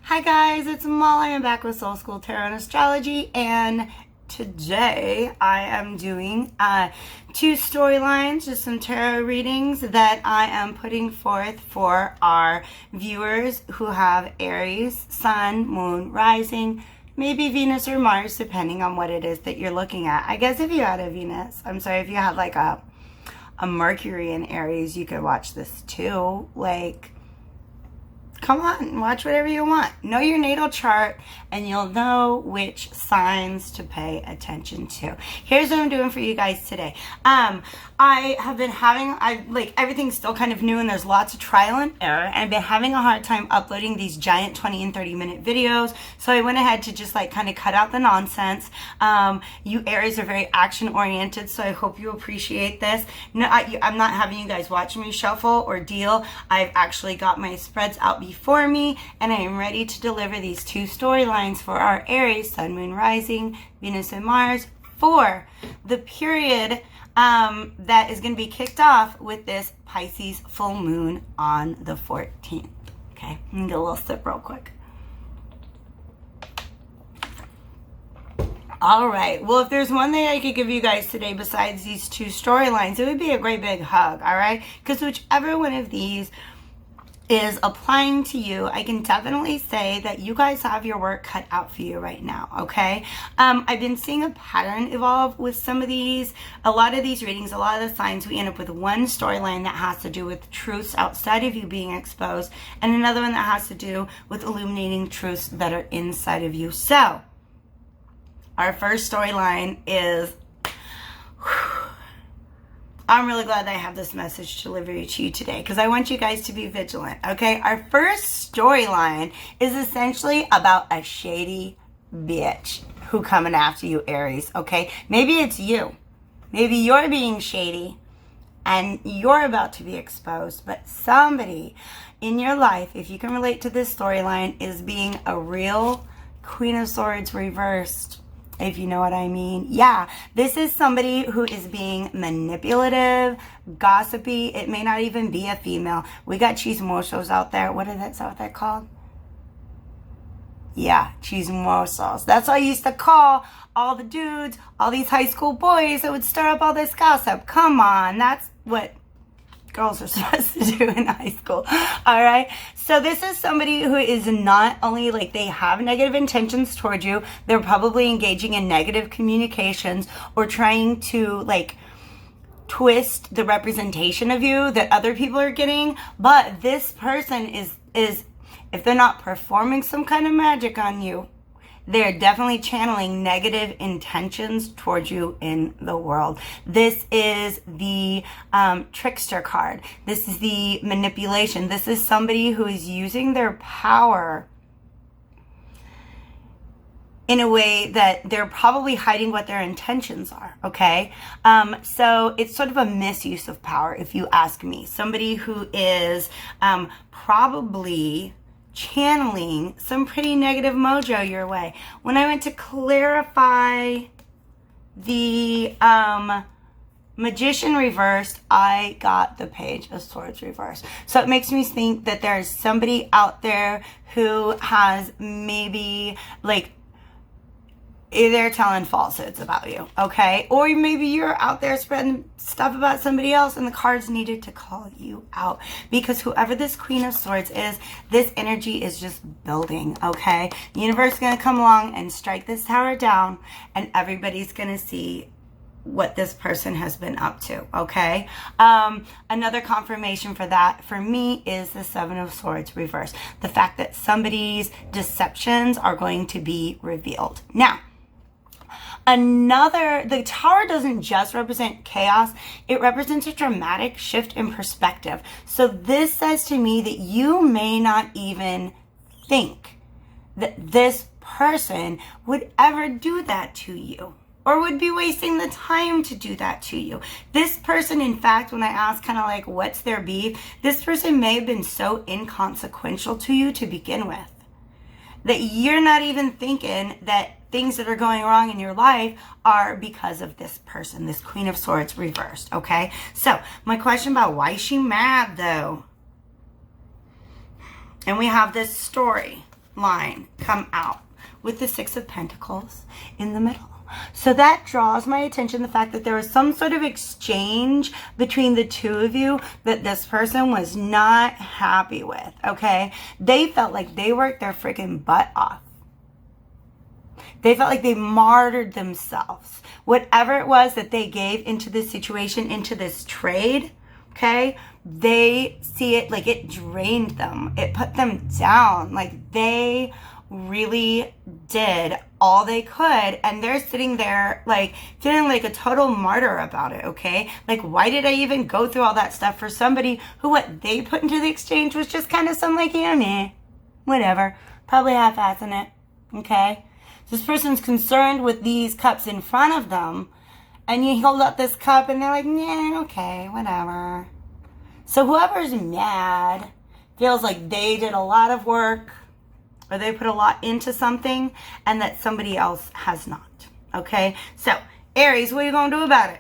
Hi guys, it's Molly. I'm back with Soul School Tarot and Astrology, and today I am doing two storylines, just some tarot readings that I am putting forth for our viewers who have Aries, Sun, Moon, Rising, maybe Venus or Mars, depending on what it is that you're looking at. I guess if you had a Venus, if you had like a Mercury in Aries, you could watch this too. Like, come on, watch whatever you want. Know your natal chart and you'll know which signs to pay attention to. Here's what I'm doing for you guys today. I have been having, everything's still kind of new and there's lots of trial and error. And I've been having a hard time uploading these giant 20 and 30 minute videos. So I went ahead to just kind of cut out the nonsense. You Aries are very action oriented, so I hope you appreciate this. No, I'm not having you guys watch me shuffle or deal. I've actually got my spreads out before me and I am ready to deliver these two storylines for our Aries, Sun, Moon, Rising, Venus and Mars for the period that is going to be kicked off with this Pisces full moon on the 14th. Okay, I'm going to get a little sip real quick. All right. Well, if there's one thing I could give you guys today besides these two storylines, it would be a great big hug, all right? Because whichever one of these is applying to you, I can definitely say that you guys have your work cut out for you right now, okay? I've been seeing a pattern evolve with some of these. A lot of these readings, a lot of the signs, we end up with one storyline that has to do with truths outside of you being exposed, and another one that has to do with illuminating truths that are inside of you. So, our first storyline is... I'm really glad that I have this message to deliver to you today because I want you guys to be vigilant, okay? Our first storyline is essentially about a shady bitch who coming after you, Aries, okay? Maybe it's you. Maybe you're being shady and you're about to be exposed, but somebody in your life, if you can relate to this storyline, is being a real Queen of Swords reversed. If you know what I mean. Yeah, this is somebody who is being manipulative, gossipy. It may not even be a female. We got chismosos out there. Is that what they're called? Yeah, chismosos. That's what I used to call all the dudes, all these high school boys that would stir up all this gossip. Come on, that's what girls are supposed to do in high school. All right. So this is somebody who is not only they have negative intentions towards you, they're probably engaging in negative communications or trying to twist the representation of you that other people are getting. But this person is if they're not performing some kind of magic on you, they're definitely channeling negative intentions towards you in the world. This is the trickster card. This is the manipulation. This is somebody who is using their power in a way that they're probably hiding what their intentions are, okay? So it's sort of a misuse of power, if you ask me. Somebody who is probably channeling some pretty negative mojo your way. When I went to clarify the Magician reversed, I got the Page of Swords reversed. So it makes me think that there's somebody out there who has maybe they're telling falsehoods about you, okay? Or maybe you're out there spreading stuff about somebody else and the cards needed to call you out. Because whoever this Queen of Swords is, this energy is just building, okay? The universe is going to come along and strike this tower down and everybody's going to see what this person has been up to, okay? Another confirmation for that, for me, is the Seven of Swords reversed. The fact that somebody's deceptions are going to be revealed. Now, the tower doesn't just represent chaos, it represents a dramatic shift in perspective. So this says to me that you may not even think that this person would ever do that to you or would be wasting the time to do that to you. This person, in fact, when I ask what's their beef, this person may have been so inconsequential to you to begin with that you're not even thinking that things that are going wrong in your life are because of this person, this Queen of Swords reversed, okay? So, my question about why is she mad, though? And we have this story. line come out with the Six of Pentacles in the middle. So that draws my attention, the fact that there was some sort of exchange between the two of you that this person was not happy with, okay? They felt like they worked their freaking butt off. They felt like they martyred themselves. Whatever it was that they gave into this situation, into this trade, okay, they see it like it drained them. It put them down. Like they really did all they could, and they're sitting there like feeling like a total martyr about it, okay? Like, why did I even go through all that stuff for somebody who what they put into the exchange was just kind of some like, yeah, meh, whatever, probably half-assing it, okay? This person's concerned with these cups in front of them, and you hold up this cup and they're like, yeah, okay, whatever. So whoever's mad feels like they did a lot of work, or they put a lot into something, and that somebody else has not. Okay? So, Aries, what are you going to do about it?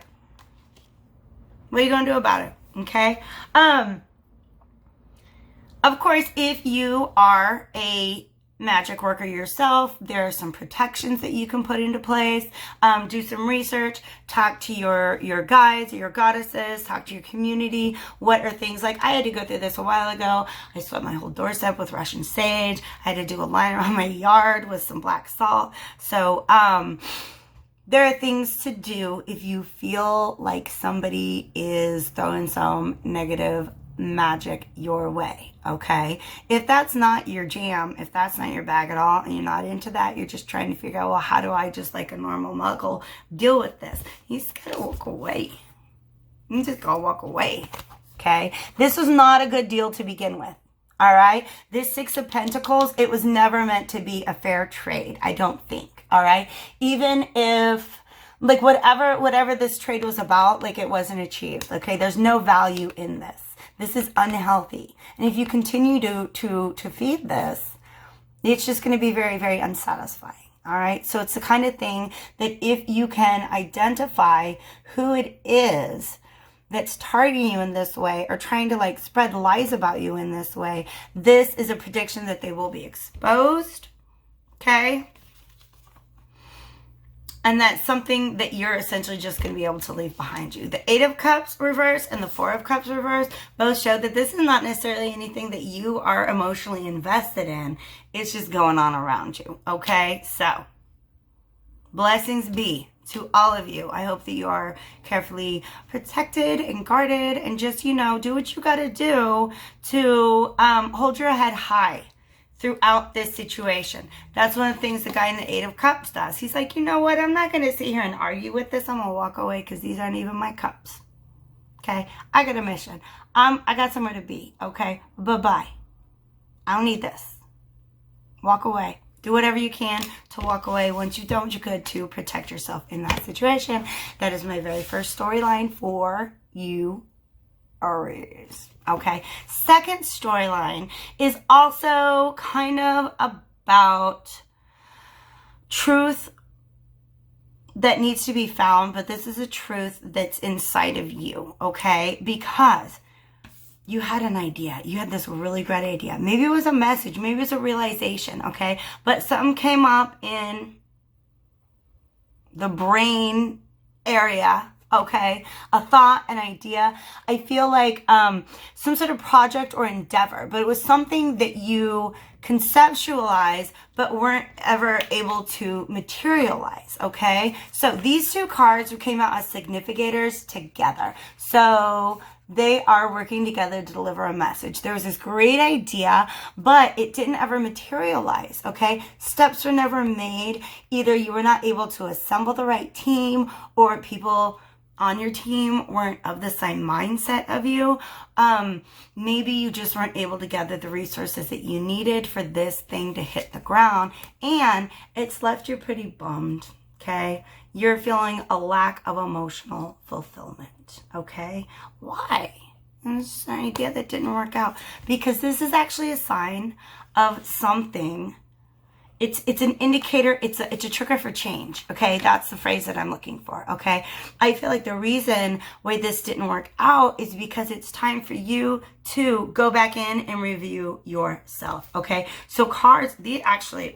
What are you going to do about it? Okay? Of course, if you are a magic worker yourself, there are some protections that you can put into place. Do some research, talk to your guides, your goddesses, talk to your community. What are things like, I had to go through this a while ago. I swept my whole doorstep with Russian sage. I had to do a line around my yard with some black salt. So there are things to do if you feel like somebody is throwing some negative magic your way, okay? If that's not your jam, if that's not your bag at all, and you're not into that, you're just trying to figure out, well, how do I just like a normal muggle deal with this? You just gotta walk away. You just gotta walk away, okay? This was not a good deal to begin with, all right? This Six of Pentacles, it was never meant to be a fair trade, I don't think, all right? Even if like whatever this trade was about, like it wasn't achieved, okay? There's no value in this. This is unhealthy. And if you continue to feed this, it's just going to be very, very unsatisfying. All right. So it's the kind of thing that if you can identify who it is that's targeting you in this way or trying to like spread lies about you in this way, this is a prediction that they will be exposed. Okay. And that's something that you're essentially just going to be able to leave behind you. The Eight of Cups reverse and the Four of Cups reverse both show that this is not necessarily anything that you are emotionally invested in. It's just going on around you. Okay? So, blessings be to all of you. I hope that you are carefully protected and guarded and just, you know, do what you got to do to hold your head high throughout this situation. That's one of the things the guy in the Eight of Cups does. He's like, you know what? I'm not going to sit here and argue with this. I'm going to walk away because these aren't even my cups. Okay? I got a mission. I got somewhere to be. Okay? Bye-bye. I don't need this. Walk away. Do whatever you can to walk away. Once you don't, you could to protect yourself in that situation. That is my very first storyline for you, Aries. Okay. Second storyline is also kind of about truth that needs to be found, but this is a truth that's inside of you. Okay. Because you had an idea. You had this really great idea. Maybe it was a message. Maybe it was a realization. Okay. But something came up in the brain area. Okay, a thought, an idea. I feel like some sort of project or endeavor, but it was something that you conceptualized but weren't ever able to materialize, okay? So these two cards came out as significators together. So they are working together to deliver a message. There was this great idea, but it didn't ever materialize, okay? Steps were never made. Either you were not able to assemble the right team, or people on your team weren't of the same mindset of you. Maybe you just weren't able to gather the resources that you needed for this thing to hit the ground, and it's left you pretty bummed, okay? You're feeling a lack of emotional fulfillment, okay? Why? It's an idea that didn't work out, because this is actually a sign of something it's an indicator, it's a trigger for change, okay? That's the phrase that I'm looking for, okay? I feel like the reason why this didn't work out is because it's time for you to go back in and review yourself, okay? So cards that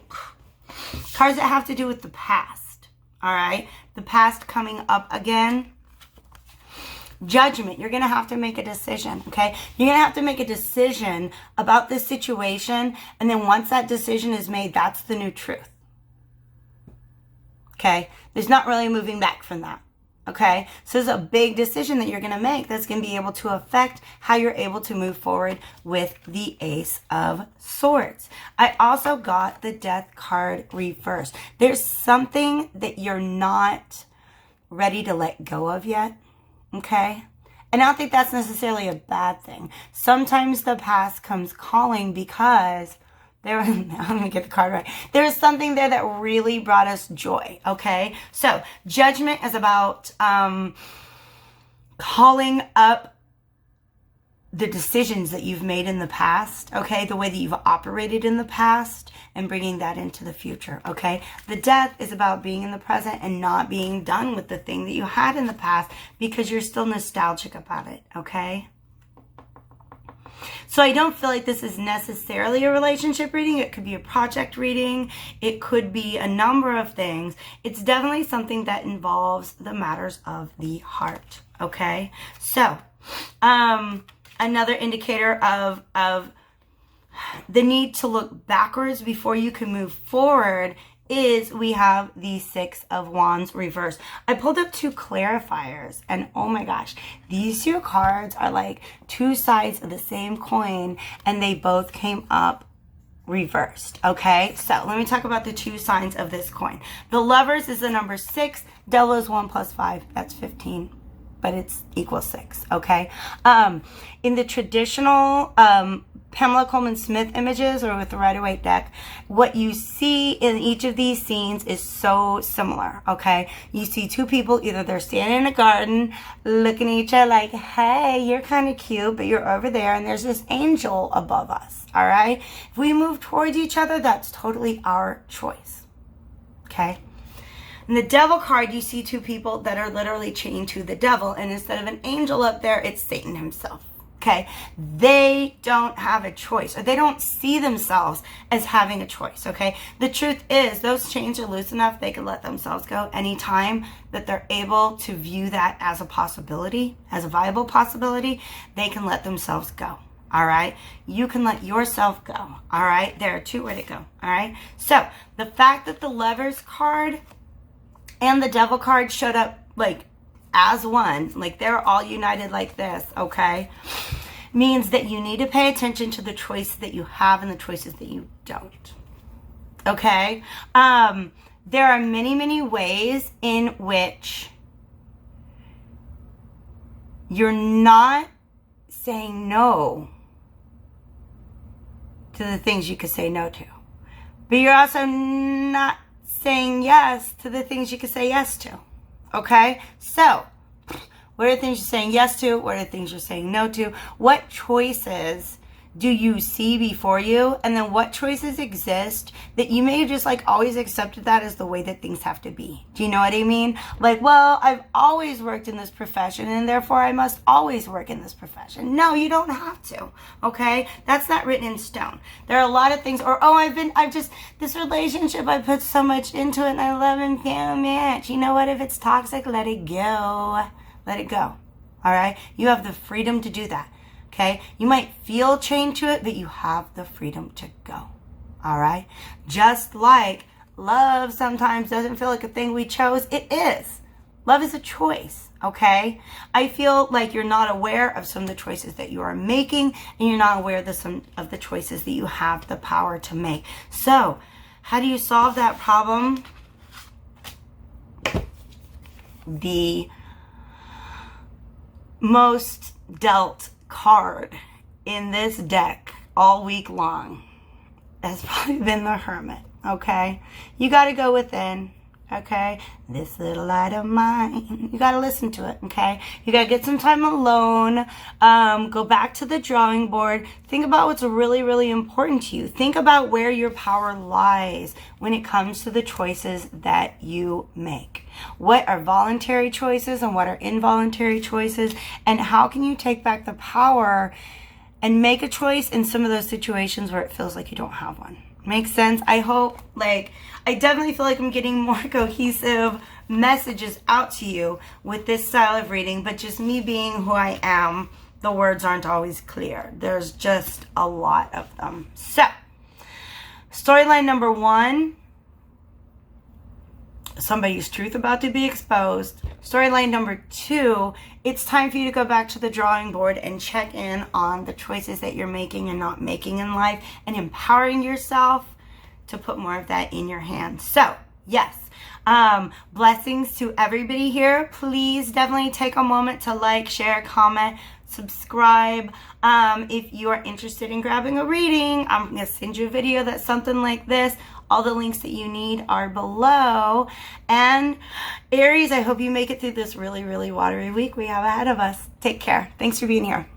have to do with the past, all right? The past coming up again. Judgment. You're going to have to make a decision, okay? You're going to have to make a decision about this situation, and then once that decision is made, that's the new truth, okay? There's not really moving back from that, okay? So there's a big decision that you're going to make that's going to be able to affect how you're able to move forward with the Ace of Swords. I also got the Death card reversed. There's something that you're not ready to let go of yet. Okay? And I don't think that's necessarily a bad thing. Sometimes the past comes calling because I'm going to get the card right. There is something there that really brought us joy. Okay? So, Judgment is about calling up the decisions that you've made in the past, okay? The way that you've operated in the past and bringing that into the future, okay? The Death is about being in the present and not being done with the thing that you had in the past because you're still nostalgic about it, okay? So I don't feel like this is necessarily a relationship reading. It could be a project reading. It could be a number of things. It's definitely something that involves the matters of the heart, okay? So, another indicator of the need to look backwards before you can move forward is we have the Six of Wands reversed. I pulled up two clarifiers, and oh my gosh, these two cards are like two sides of the same coin, and they both came up reversed, okay? So let me talk about the two sides of this coin. The Lovers is the number 6. Devil is 1 + 5. That's 15. But it's equals 6, okay? In the traditional Pamela Coleman Smith images or with the Rider-Waite deck, what you see in each of these scenes is so similar, okay? You see two people, either they're standing in a garden looking at each other like, hey, you're kind of cute, but you're over there, and there's this angel above us, all right? If we move towards each other, that's totally our choice, okay? In the Devil card, you see two people that are literally chained to the devil, and instead of an angel up there, it's Satan himself, okay? They don't have a choice, or they don't see themselves as having a choice, okay? The truth is, those chains are loose enough, they can let themselves go anytime that they're able to view that as a possibility, as a viable possibility, they can let themselves go. All right, you can let yourself go. All right, there are two ways to go. All right, so the fact that the Lovers card and the Devil card showed up like as one, like they're all united like this, okay, means that you need to pay attention to the choices that you have and the choices that you don't, okay? There are many, many ways in which you're not saying no to the things you could say no to, but you're also not saying yes to the things you could say yes to, okay? So, what are the things you're saying yes to? What are the things you're saying no to? What choices do you see before you? And then what choices exist that you may have just like always accepted that as the way that things have to be? Do you know what I mean? Like, well, I've always worked in this profession and therefore I must always work in this profession. No, you don't have to, okay? That's not written in stone. There are a lot of things, or, this relationship, I put so much into it and I love and can't match. You know what? If it's toxic, let it go. Let it go, all right? You have the freedom to do that. Okay, you might feel chained to it, but you have the freedom to go. All right, just like love sometimes doesn't feel like a thing we chose. It is. Love is a choice. Okay, I feel like you're not aware of some of the choices that you are making, and you're not aware of some of the choices that you have the power to make. So, how do you solve that problem? The most dealt card in this deck all week long has probably been the Hermit, okay? You got to go within. Okay, this little light of mine. You gotta listen to it, okay? You gotta get some time alone. Go back to the drawing board. Think about what's really, really important to you. Think about where your power lies when it comes to the choices that you make. What are voluntary choices and what are involuntary choices? And how can you take back the power and make a choice in some of those situations where it feels like you don't have one? Makes sense? I hope, I definitely feel like I'm getting more cohesive messages out to you with this style of reading, but just me being who I am, the words aren't always clear. There's just a lot of them. So, storyline number 1, somebody's truth about to be exposed. Storyline number 2, it's time for you to go back to the drawing board and check in on the choices that you're making and not making in life and empowering yourself to put more of that in your hands. So, yes, blessings to everybody here. Please definitely take a moment to like, share, comment, subscribe. If you are interested in grabbing a reading, I'm going to send you a video that's something like this. All the links that you need are below. And Aries, I hope you make it through this really, really watery week we have ahead of us. Take care. Thanks for being here.